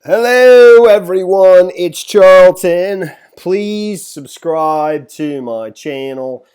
Hello everyone, it's Charlton. Please subscribe to my channel.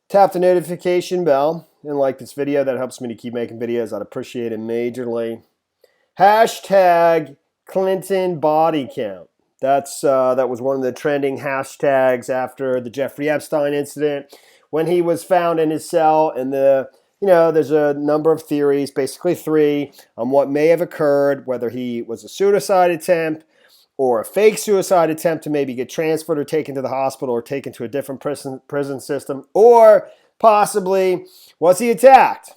Tap the notification bell and like this video. That helps me to keep making videos. I'd appreciate it majorly. Hashtag Clinton body count. That was one of the trending hashtags after the Jeffrey Epstein incident when he was found in his cell. And there's a number of theories, basically three, on what may have occurred, whether he was a suicide attempt or a fake suicide attempt to maybe get transferred or taken to the hospital or taken to a different prison system, or possibly was he attacked,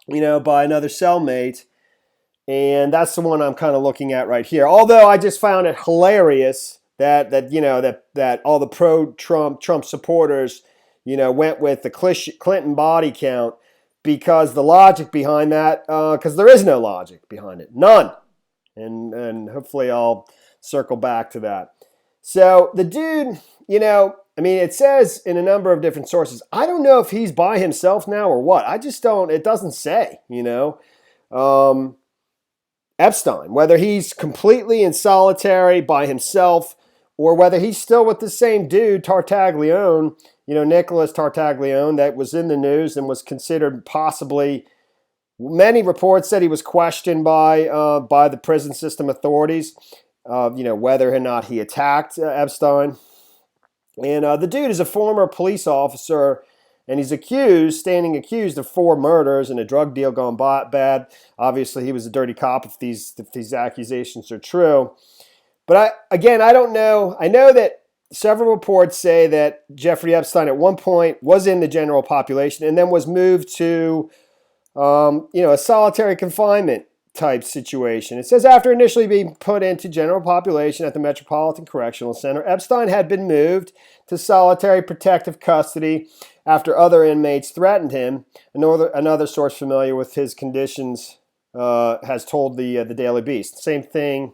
by another cellmate. And that's the one I'm kind of looking at right here. Although I just found it hilarious that all the pro-Trump supporters, went with the Clinton body count, because the logic behind that, because there is no logic behind it, none. And hopefully I'll circle back to that. So the dude, it says in a number of different sources. I don't know if he's by himself now or what. I just don't. It doesn't say. Epstein, whether he's completely in solitary by himself or whether he's still with the same dude, Tartaglione, Nicholas Tartaglione, that was in the news and was considered possibly, many reports said he was questioned by the prison system authorities, whether or not he attacked Epstein. And the dude is a former police officer, and he's standing accused of 4 murders and a drug deal gone bad. Obviously, he was a dirty cop if these accusations are true. But I don't know. I know that several reports say that Jeffrey Epstein at one point was in the general population and then was moved to, a solitary confinement type situation. It says after initially being put into general population at the Metropolitan Correctional Center, Epstein had been moved to solitary protective custody after other inmates threatened him. Another source familiar with his conditions has told the Daily Beast. Same thing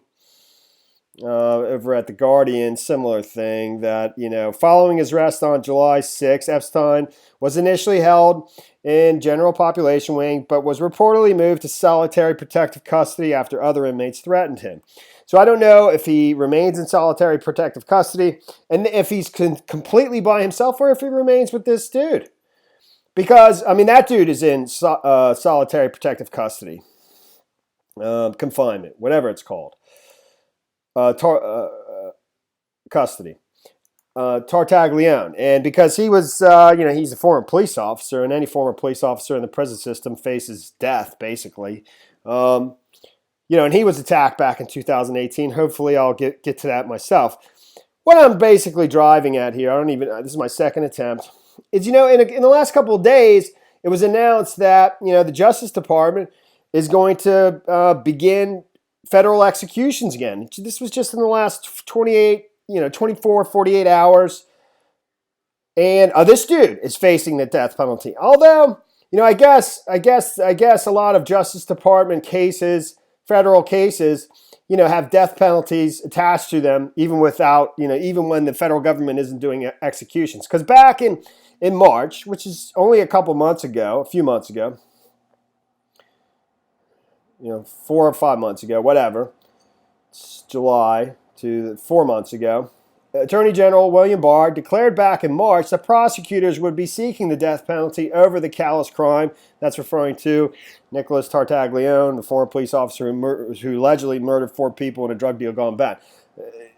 over at The Guardian, similar thing, that, following his arrest on July 6, Epstein was initially held in general population wing, but was reportedly moved to solitary protective custody after other inmates threatened him. So I don't know if he remains in solitary protective custody and if he's completely by himself or if he remains with this dude. Because, that dude is in solitary protective custody, confinement, whatever it's called. Custody. Tartaglione. And because he was, he's a former police officer, and any former police officer in the prison system faces death, basically. And he was attacked back in 2018. Hopefully I'll get to that myself. What I'm basically driving at here, this is my second attempt, is, in the last couple of days, it was announced that, the Justice Department is going to begin federal executions again. This was just in the last 24, 48 hours. And this dude is facing the death penalty. Although, I guess a lot of Justice Department cases, federal cases, have death penalties attached to them, even without, even when the federal government isn't doing executions. Because back in March, which is only a few months ago, 4 or 5 months ago, whatever, it's July to 4 months ago, Attorney General William Barr declared back in March that prosecutors would be seeking the death penalty over the callous crime. That's referring to Nicholas Tartaglione, the former police officer who allegedly murdered 4 people in a drug deal gone bad.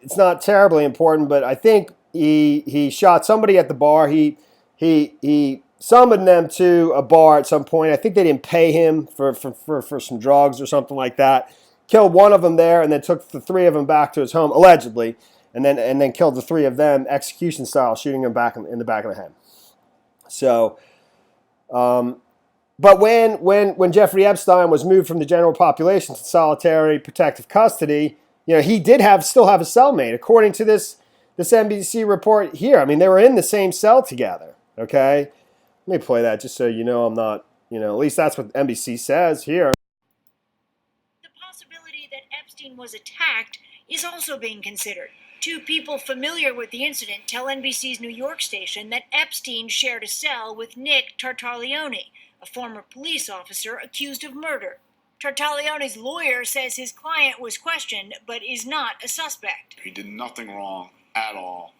It's not terribly important, but I think he shot somebody at the bar. He summoned them to a bar at some point. I think they didn't pay him for some drugs or something like that. Killed one of them there and then took the 3 of them back to his home, allegedly, and then killed the 3 of them execution style, shooting them back in the back of the head. So, but when Jeffrey Epstein was moved from the general population to solitary protective custody, he did still have a cellmate, according to this NBC report here. They were in the same cell together. Okay. Let me play that just so I'm not, at least that's what NBC says here. The possibility that Epstein was attacked is also being considered. 2 people familiar with the incident tell NBC's New York station that Epstein shared a cell with Nick Tartaglione, a former police officer accused of murder. Tartaglione's lawyer says his client was questioned, but is not a suspect. He did nothing wrong at all.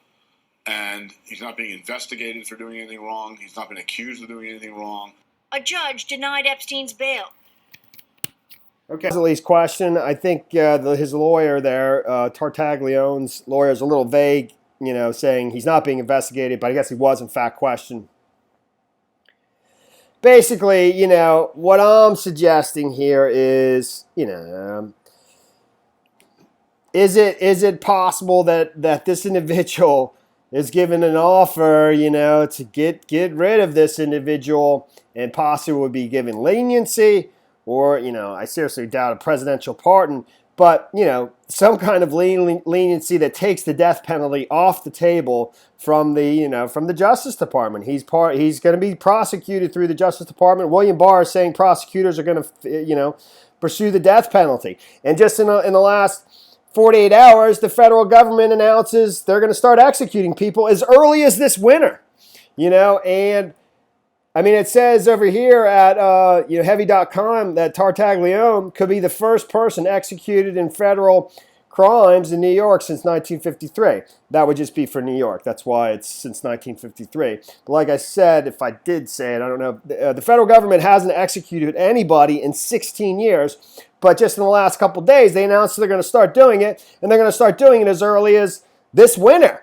And he's not being investigated for doing anything wrong. He's not been accused of doing anything wrong. A judge denied Epstein's bail. Okay, at least question. I think his lawyer there, Tartaglione's lawyer, is a little vague, saying he's not being investigated, but I guess he was in fact questioned. Basically, what I'm suggesting here is, is it possible that this individual is given an offer, to get rid of this individual and possibly would be given leniency, or, I seriously doubt a presidential pardon, but, some kind of leniency that takes the death penalty off the table from the Justice Department. He's going to be prosecuted through the Justice Department. William Barr is saying prosecutors are going to, pursue the death penalty. And just in the last 48 hours, the federal government announces they're going to start executing people as early as this winter, and I mean, it says over here at heavy.com that Tartaglione could be the first person executed in federal crimes in New York since 1953. That would just be for New York. That's why it's since 1953. But like I said, if I did say it, I don't know. The federal government hasn't executed anybody in 16 years. But just in the last couple of days, they announced they're going to start doing it. And they're going to start doing it as early as this winter.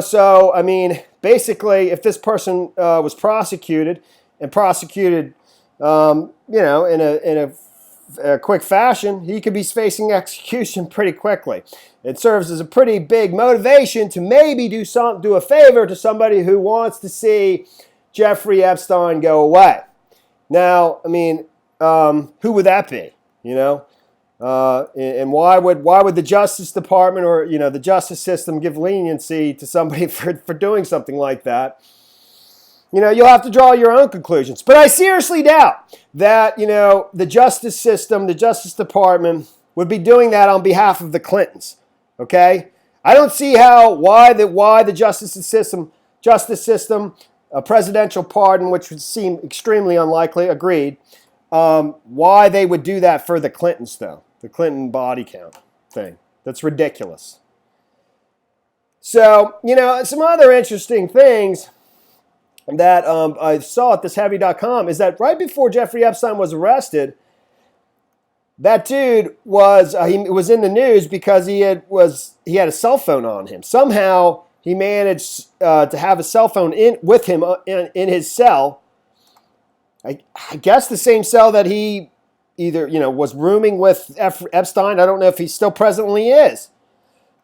So, I mean, basically, if this person was prosecuted, in a quick fashion, he could be facing execution pretty quickly. It serves as a pretty big motivation to maybe do a favor to somebody who wants to see Jeffrey Epstein go away. Now, I mean, who would that be? And why would the Justice Department or the justice system give leniency to somebody for doing something like that? You'll have to draw your own conclusions. But I seriously doubt that the justice system, the Justice Department would be doing that on behalf of the Clintons. Okay, I don't see why the justice system, a presidential pardon, which would seem extremely unlikely. Agreed. Why they would do that for the Clintons, though. The Clinton body count thing. That's ridiculous. So, some other interesting things that I saw at this heavy.com is that right before Jeffrey Epstein was arrested, that dude was he was in the news because he had a cell phone on him. Somehow he managed to have a cell phone with him in his cell. I guess the same cell that he either, was rooming with Epstein. I don't know if he still presently is.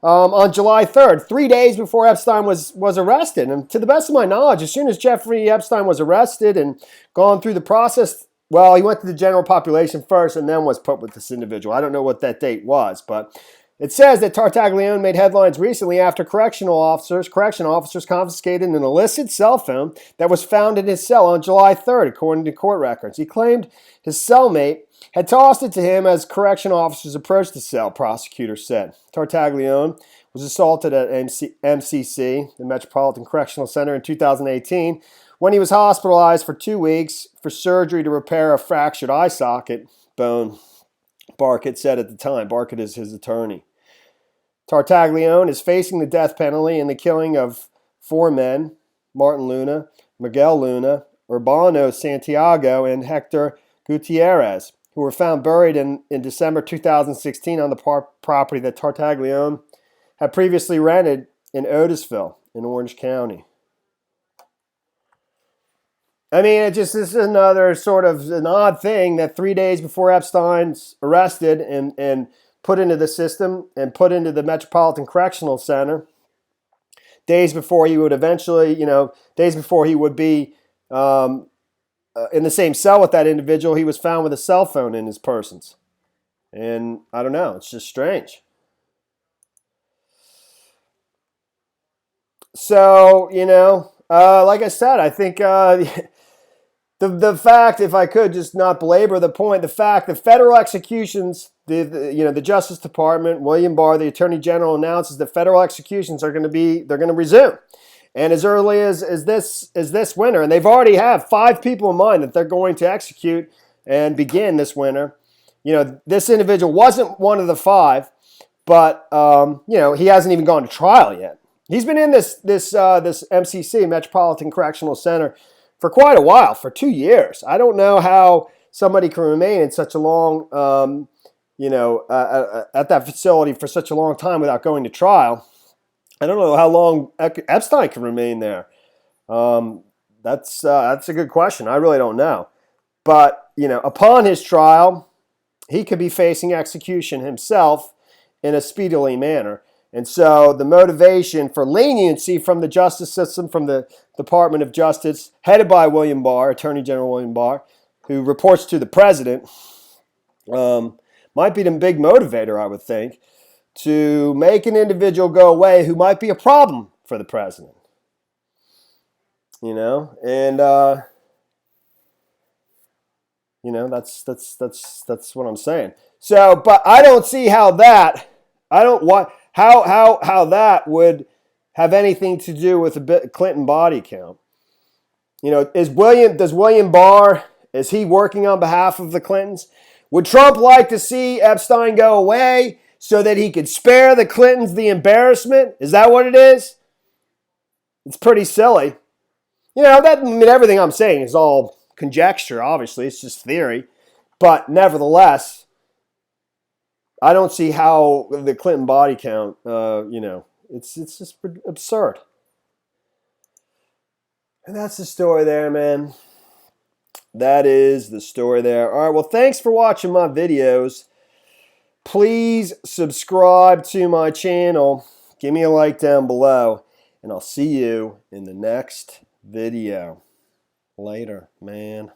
On July 3rd, 3 days before Epstein was arrested. And to the best of my knowledge, as soon as Jeffrey Epstein was arrested and gone through the process, well, he went to the general population first and then was put with this individual. I don't know what that date was, but it says that Tartaglione made headlines recently after correctional officers confiscated an illicit cell phone that was found in his cell on July 3rd, according to court records. He claimed his cellmate had tossed it to him as correctional officers approached the cell, prosecutors said. Tartaglione was assaulted at MCC, the Metropolitan Correctional Center, in 2018 when he was hospitalized for 2 weeks for surgery to repair a fractured eye socket bone, Barkett said at the time. Barkett is his attorney. Tartaglione is facing the death penalty in the killing of 4 men, Martin Luna, Miguel Luna, Urbano Santiago, and Hector Gutierrez, who were found buried in December 2016 on the property that Tartaglione had previously rented in Otisville in Orange County. I mean, it just is another sort of an odd thing that 3 days before Epstein's arrested and put into the system and put into the Metropolitan Correctional Center, days before he would eventually, days before he would be in the same cell with that individual, he was found with a cell phone in his persons. And I don't know, it's just strange. So, like I said, I think the fact, if I could just not belabor the point, the fact that federal executions, the Justice Department, William Barr, the Attorney General, announces that federal executions they're going to resume. And as early as this winter, and they've already have 5 people in mind that they're going to execute and begin this winter. this individual wasn't one of the 5, but he hasn't even gone to trial yet. He's been in this MCC, Metropolitan Correctional Center, for quite a while, for 2 years. I don't know how somebody can remain in such a long, at that facility for such a long time without going to trial. I don't know how long Epstein can remain there. That's a good question. I really don't know. But, upon his trial, he could be facing execution himself in a speedily manner. And so the motivation for leniency from the justice system, from the Department of Justice, headed by William Barr, Attorney General William Barr, who reports to the president, might be the big motivator, I would think, to make an individual go away who might be a problem for the president. And that's what I'm saying. So, but I don't see how that would have anything to do with the Clinton body count. Does William Barr, is he working on behalf of the Clintons? Would Trump like to see Epstein go away so that he could spare the Clintons the embarrassment? Is that what it is? It's pretty silly. Everything I'm saying is all conjecture, obviously. It's just theory. But nevertheless, I don't see how the Clinton body count, it's just absurd. And that's the story there, man. That is the story there. All right, well, thanks for watching my videos. Please subscribe to my channel. Give me a like down below. And I'll see you in the next video. Later, man.